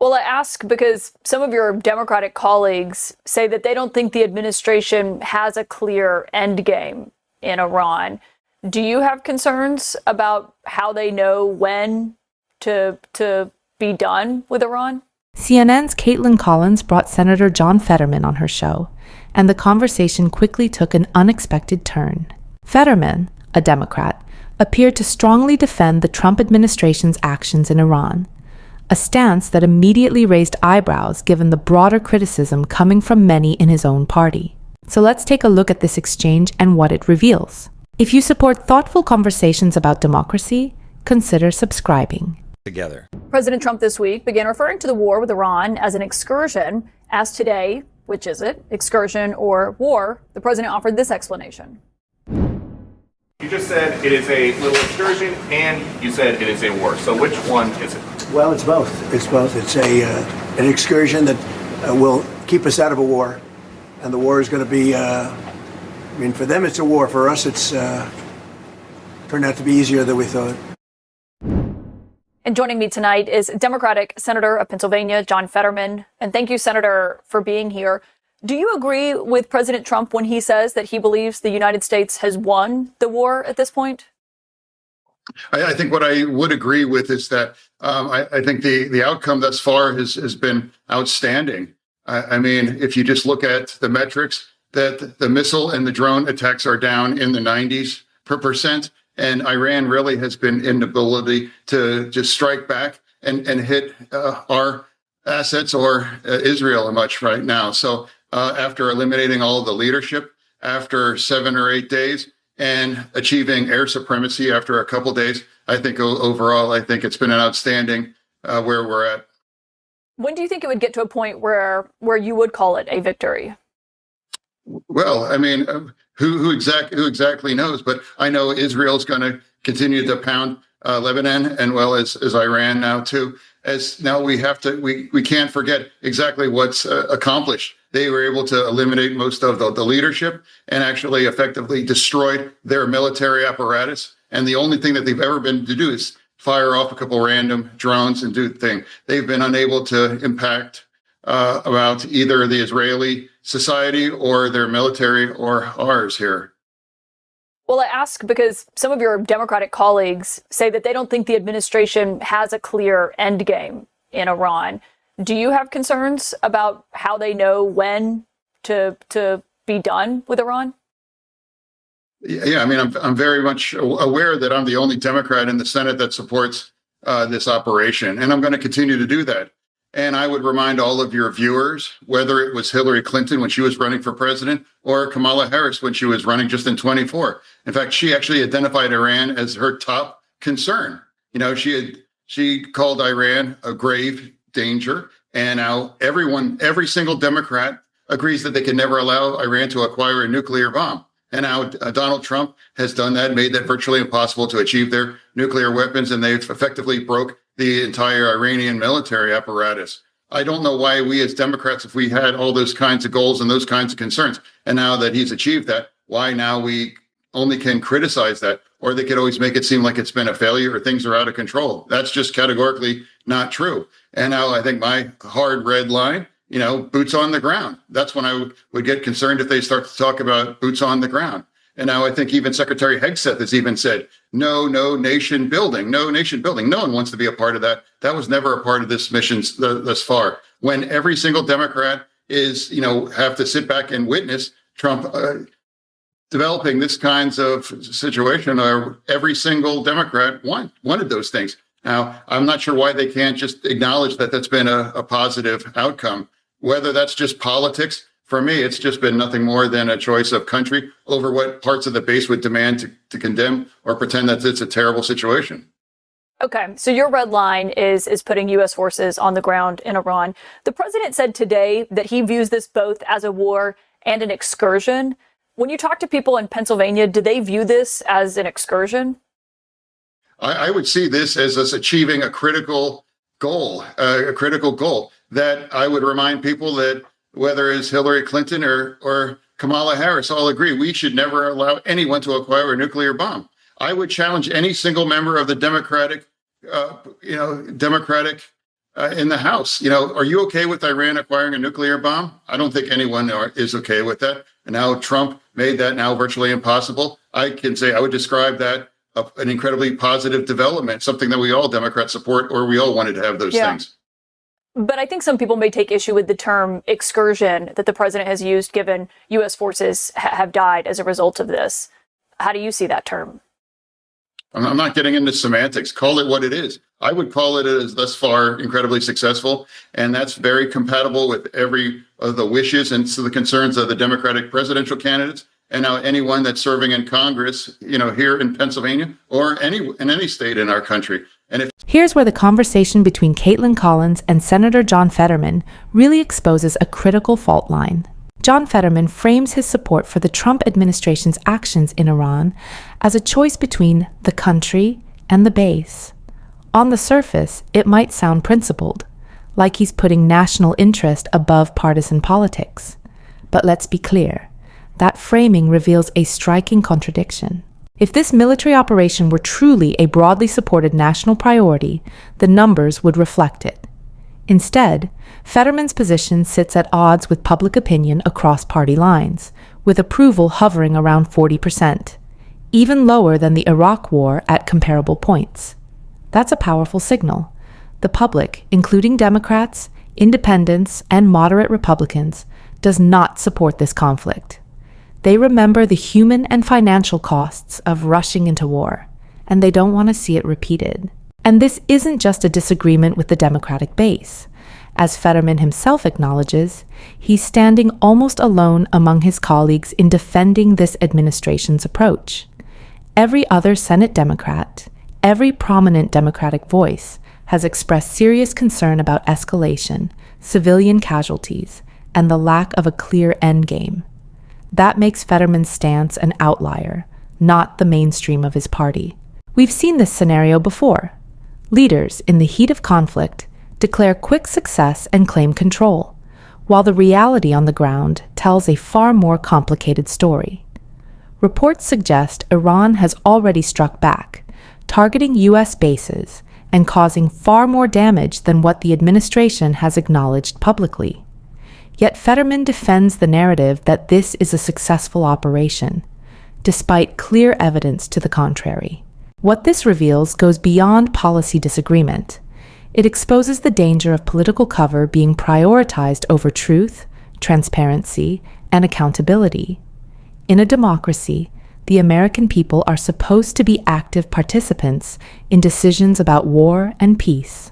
Well, I ask because some of your Democratic colleagues say that they don't think the administration has a clear end game in Iran. Do you have concerns about how they know when to be done with Iran? CNN's Kaitlan Collins brought Senator John Fetterman on her show, and the conversation quickly took an unexpected turn. Fetterman, a Democrat, appeared to strongly defend the Trump administration's actions in Iran, a stance that immediately raised eyebrows given the broader criticism coming from many in his own party. So let's take a look at this exchange and what it reveals. If you support thoughtful conversations about democracy, consider subscribing. Together. President Trump this week began referring to the war with Iran as an excursion. As today, which is it, excursion or war, the president offered this explanation. You just said it is a little excursion, and you said it is a war. So which one is it? Well, it's both. It's both. It's an excursion that will keep us out of a war, and the war is going to be. For them, it's a war. For us, it's turned out to be easier than we thought. And joining me tonight is Democratic Senator of Pennsylvania, John Fetterman. And thank you, Senator, for being here. Do you agree with President Trump when he says that he believes the United States has won the war at this point? I think what I would agree with is that I think the outcome thus far has been outstanding. I mean, if you just look at the metrics, that the missile and the drone attacks are down in the 90s%. And Iran really has been inability to just strike back and hit our assets or Israel much right now. So after eliminating all of the leadership, after 7 or 8 days, and achieving air supremacy after a couple days, I think overall, I think it's been an outstanding where we're at. When do you think it would get to a point where you would call it a victory? Well, I mean, who exactly knows? But I know Israel's going to continue to pound Lebanon and well as Iran now too. As now we can't forget exactly what's accomplished. They were able to eliminate most of the leadership and actually effectively destroyed their military apparatus. And the only thing that they've ever been to do is fire off a couple random drones and do the thing. They've been unable to impact about either the Israeli society or their military or ours here. Well, I ask because some of your Democratic colleagues say that they don't think the administration has a clear end game in Iran. Do you have concerns about how they know when to be done with Iran? Yeah, I mean, I'm very much aware that I'm the only Democrat in the Senate that supports this operation, and I'm going to continue to do that. And I would remind all of your viewers, whether it was Hillary Clinton when she was running for president or Kamala Harris when she was running just in 24. In fact, she actually identified Iran as her top concern. You know, she called Iran a grave danger. And now every single Democrat agrees that they can never allow Iran to acquire a nuclear bomb. And now Donald Trump has done that, made that virtually impossible to achieve their nuclear weapons. And they've effectively broke the entire Iranian military apparatus. I don't know why we as Democrats, if we had all those kinds of goals and those kinds of concerns, and now that he's achieved that, why now we only can criticize that, or they could always make it seem like it's been a failure or things are out of control. That's just categorically not true. And now I think my hard red line, boots on the ground. That's when I would get concerned if they start to talk about boots on the ground. And now I think even Secretary Hegseth has even said, no nation building, no nation building. No one wants to be a part of that. That was never a part of this mission thus far. When every single Democrat is, have to sit back and witness Trump developing this kinds of situation, or every single Democrat wanted those things. Now, I'm not sure why they can't just acknowledge that that's been a positive outcome, whether that's just politics. For me, it's just been nothing more than a choice of country over what parts of the base would demand to condemn or pretend that it's a terrible situation. Okay, so your red line is putting U.S. forces on the ground in Iran. The president said today that he views this both as a war and an excursion. When you talk to people in Pennsylvania, do they view this as an excursion? I would see this as us achieving a critical goal that I would remind people that whether it's Hillary Clinton or Kamala Harris all agree, we should never allow anyone to acquire a nuclear bomb. I would challenge any single member of the Democratic in the House. Are you okay with Iran acquiring a nuclear bomb? I don't think anyone is okay with that. And now Trump made that now virtually impossible. I can say I would describe that an incredibly positive development, something that we all Democrats support, or we all wanted to have those things. But I think some people may take issue with the term excursion that the president has used, given U.S. forces have died as a result of this. How do you see that term? I'm not getting into semantics. Call it what it is. I would call it as thus far incredibly successful, and that's very compatible with every of the wishes and the concerns of the Democratic presidential candidates, and now anyone that's serving in Congress, here in Pennsylvania or in any state in our country. And Here's where the conversation between Kaitlan Collins and Senator John Fetterman really exposes a critical fault line. John Fetterman frames his support for the Trump administration's actions in Iran as a choice between the country and the base. On the surface, it might sound principled, like he's putting national interest above partisan politics. But let's be clear, that framing reveals a striking contradiction. If this military operation were truly a broadly supported national priority, the numbers would reflect it. Instead, Fetterman's position sits at odds with public opinion across party lines, with approval hovering around 40%, even lower than the Iraq War at comparable points. That's a powerful signal. The public, including Democrats, independents, and moderate Republicans, does not support this conflict. They remember the human and financial costs of rushing into war, and they don't want to see it repeated. And this isn't just a disagreement with the Democratic base. As Fetterman himself acknowledges, he's standing almost alone among his colleagues in defending this administration's approach. Every other Senate Democrat, every prominent Democratic voice, has expressed serious concern about escalation, civilian casualties, and the lack of a clear endgame. That makes Fetterman's stance an outlier, not the mainstream of his party. We've seen this scenario before. Leaders, in the heat of conflict, declare quick success and claim control, while the reality on the ground tells a far more complicated story. Reports suggest Iran has already struck back, targeting U.S. bases and causing far more damage than what the administration has acknowledged publicly. Yet Fetterman defends the narrative that this is a successful operation, despite clear evidence to the contrary. What this reveals goes beyond policy disagreement. It exposes the danger of political cover being prioritized over truth, transparency, and accountability. In a democracy, the American people are supposed to be active participants in decisions about war and peace.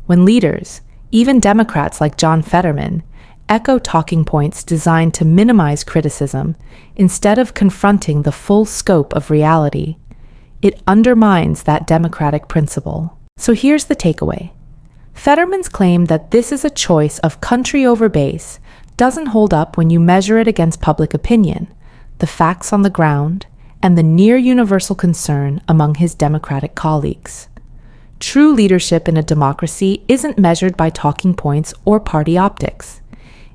When leaders, even Democrats like John Fetterman, echo talking points designed to minimize criticism instead of confronting the full scope of reality, it undermines that democratic principle. So here's the takeaway. Fetterman's claim that this is a choice of country over base doesn't hold up when you measure it against public opinion, the facts on the ground, and the near universal concern among his Democratic colleagues. True leadership in a democracy isn't measured by talking points or party optics.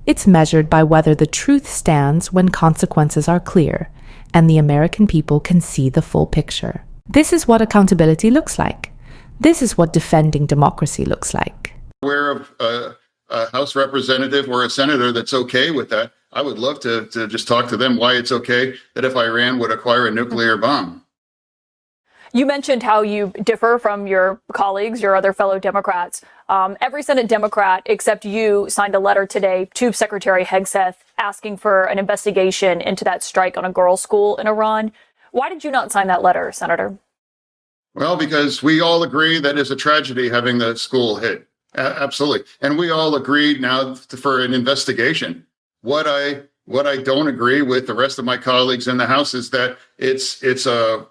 It's measured by whether the truth stands when consequences are clear and the American people can see the full picture. This is what accountability looks like. This is what defending democracy looks like. Aware of a House representative or a senator that's okay with that. I would love to just talk to them why it's okay that if Iran would acquire a nuclear bomb. You mentioned how you differ from your colleagues, your other fellow Democrats. Every Senate Democrat except you signed a letter today to Secretary Hegseth asking for an investigation into that strike on a girls' school in Iran. Why did you not sign that letter, Senator? Well, because we all agree that it's a tragedy having the school hit. Absolutely. And we all agreed now for an investigation. What I don't agree with the rest of my colleagues in the House is that it's a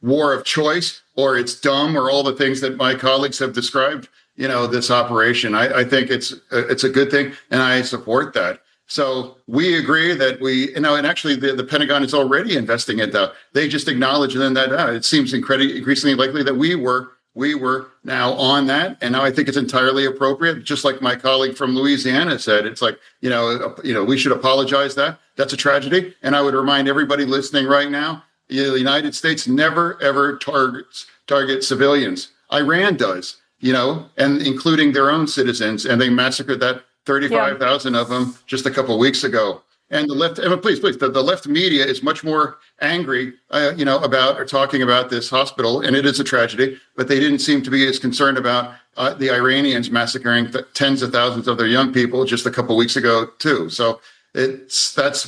war of choice, or it's dumb, or all the things that my colleagues have described, this operation. I think it's a good thing, and I support that. So we agree that and actually the Pentagon is already investing it. They just acknowledged then that it seems increasingly likely that we were now on that. And now I think it's entirely appropriate. Just like my colleague from Louisiana said, it's like, we should apologize that. That's a tragedy. And I would remind everybody listening right now, the United States never, ever targets civilians. Iran does. and including their own citizens. And they massacred that 35,000 of them just a couple of weeks ago. And the left, please, the left media is much more angry, about or talking about this hospital, and it is a tragedy. But they didn't seem to be as concerned about the Iranians massacring tens of thousands of their young people just a couple of weeks ago too. So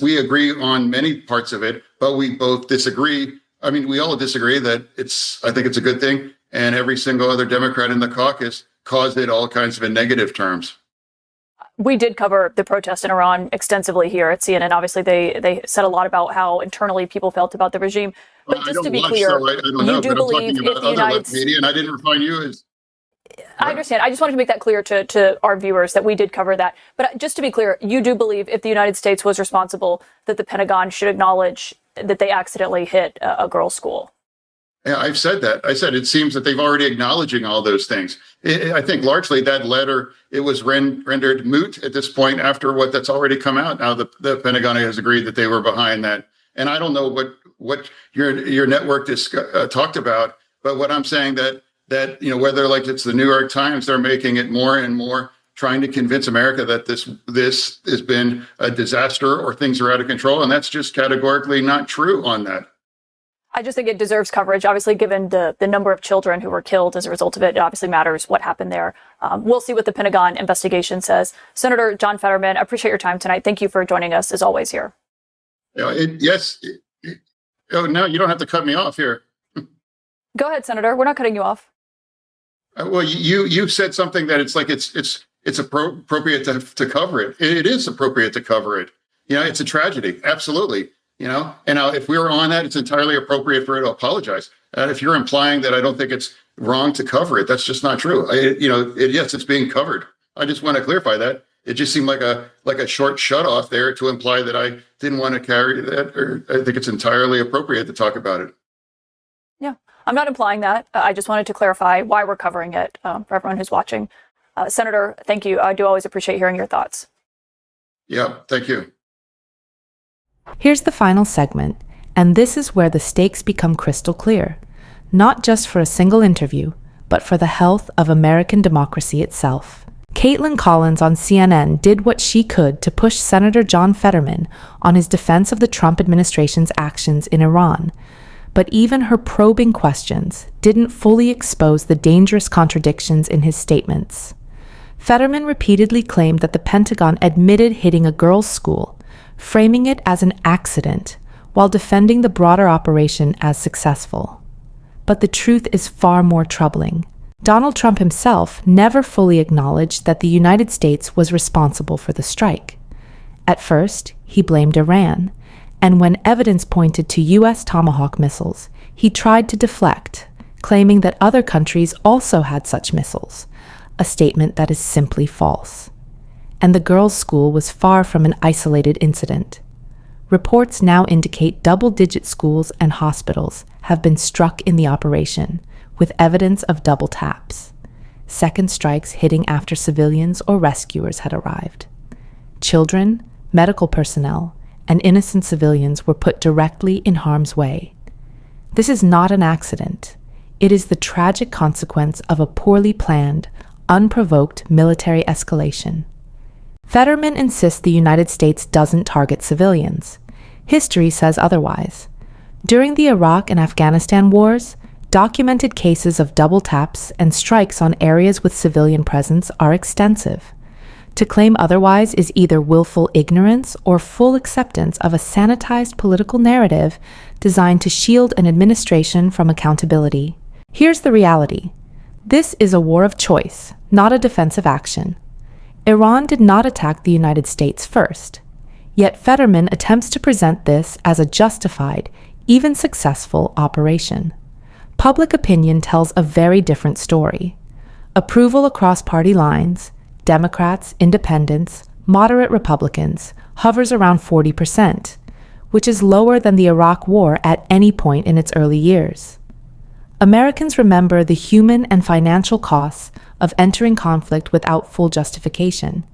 we agree on many parts of it, but we both disagree. I mean, we all disagree that I think it's a good thing, and every single other Democrat in the caucus caused it all kinds of in negative terms. We did cover the protest in Iran extensively here at CNN. Obviously, they said a lot about how internally people felt about the regime. But just to be clear, you do believe if the United States media, and I didn't refine you as. I understand. I just wanted to make that clear to our viewers that we did cover that. But just to be clear, you do believe if the United States was responsible, that the Pentagon should acknowledge that they accidentally hit a girls' school. Yeah, I've said that. I said it seems that they've already acknowledging all those things. I think largely that letter, it was rendered moot at this point after that's already come out. Now the Pentagon has agreed that they were behind that. And I don't know what your network talked about, but what I'm saying that whether like it's the New York Times, they're making it more and more trying to convince America that this has been a disaster or things are out of control. And that's just categorically not true on that. I just think it deserves coverage. Obviously, given the number of children who were killed as a result of it, it obviously matters what happened there. We'll see what the Pentagon investigation says. Senator John Fetterman, I appreciate your time tonight. Thank you for joining us, as always, here. Yes. No, you don't have to cut me off here. Go ahead, Senator. We're not cutting you off. Well, you said something that it's appropriate to cover it. It is appropriate to cover it. It's a tragedy. Absolutely. And now if we were on that, it's entirely appropriate for her to apologize. If you're implying that I don't think it's wrong to cover it, that's just not true. Yes, it's being covered. I just want to clarify that. It just seemed like a short shut off there to imply that I didn't want to carry that, or I think it's entirely appropriate to talk about it. Yeah, I'm not implying that. I just wanted to clarify why we're covering it for everyone who's watching. Senator, thank you. I do always appreciate hearing your thoughts. Yeah, thank you. Here's the final segment, and this is where the stakes become crystal clear, not just for a single interview, but for the health of American democracy itself. Kaitlan Collins on CNN did what she could to push Senator John Fetterman on his defense of the Trump administration's actions in Iran, but even her probing questions didn't fully expose the dangerous contradictions in his statements. Fetterman repeatedly claimed that the Pentagon admitted hitting a girls' school, framing it as an accident, while defending the broader operation as successful. But the truth is far more troubling. Donald Trump himself never fully acknowledged that the United States was responsible for the strike. At first, he blamed Iran, and when evidence pointed to U.S. Tomahawk missiles, he tried to deflect, claiming that other countries also had such missiles, a statement that is simply false. And the girls' school was far from an isolated incident. Reports now indicate double-digit schools and hospitals have been struck in the operation, with evidence of double taps. Second strikes hitting after civilians or rescuers had arrived. Children, medical personnel, and innocent civilians were put directly in harm's way. This is not an accident. It is the tragic consequence of a poorly planned, unprovoked military escalation. Fetterman insists the United States doesn't target civilians. History says otherwise. During the Iraq and Afghanistan wars, documented cases of double taps and strikes on areas with civilian presence are extensive. To claim otherwise is either willful ignorance or full acceptance of a sanitized political narrative designed to shield an administration from accountability. Here's the reality. This is a war of choice, not a defensive action. Iran did not attack the United States first, yet Fetterman attempts to present this as a justified, even successful operation. Public opinion tells a very different story. Approval across party lines, Democrats, independents, moderate Republicans, hovers around 40%, which is lower than the Iraq War at any point in its early years. Americans remember the human and financial costs of entering conflict without full justification,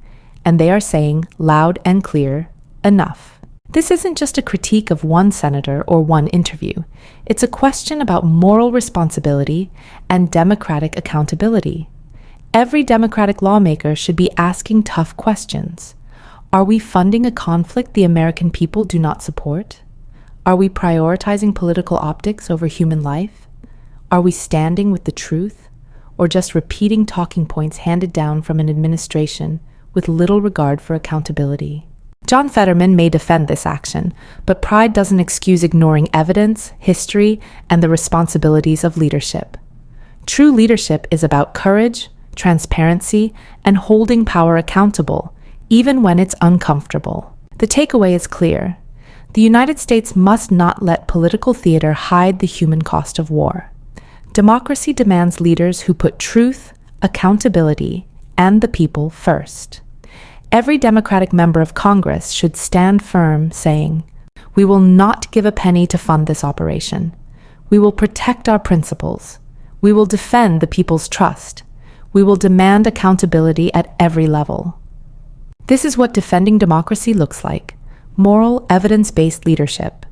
and they are saying loud and clear, enough. This isn't just a critique of one senator or one interview. It's a question about moral responsibility and democratic accountability. Every Democratic lawmaker should be asking tough questions. Are we funding a conflict the American people do not support? Are we prioritizing political optics over human life? Are we standing with the truth, or just repeating talking points handed down from an administration with little regard for accountability? John Fetterman may defend this action, but pride doesn't excuse ignoring evidence, history, and the responsibilities of leadership. True leadership is about courage, transparency, and holding power accountable, even when it's uncomfortable. The takeaway is clear. The United States must not let political theater hide the human cost of war. Democracy demands leaders who put truth, accountability, and the people first. Every Democratic member of Congress should stand firm, saying, "We will not give a penny to fund this operation. We will protect our principles. We will defend the people's trust. We will demand accountability at every level." This is what defending democracy looks like: moral, evidence-based leadership.